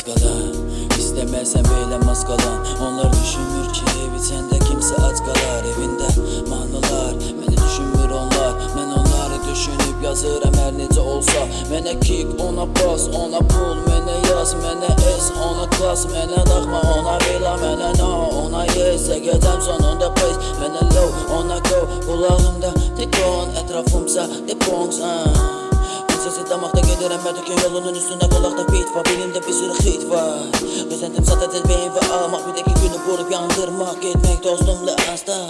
qalan. İstəməsən belə maskalan. Onlar düşünmür ki ev içəndə kimsə ac qalar. Evində mahnılar məni düşünmür onlar. Mən onları düşünüb yazıram hər necə olsa. Mənə kick, ona bas, ona pul, mənə yaz, mənə es, ona klas, mənə daxma, ona villa, mənə no, ona yes. Gecəm sonunda pes, mənə low, ona go. Qulağımda tekon, ətrafımsa depongs. Sesi damakta gedirəm mədükən yolunun üstündə. Qolaqda beat var, belimdə bir sürü hit var. Özəndim satacaq beyin və almaq, bir də ki günü vurup yandırmaq. Getmək dostumla asla.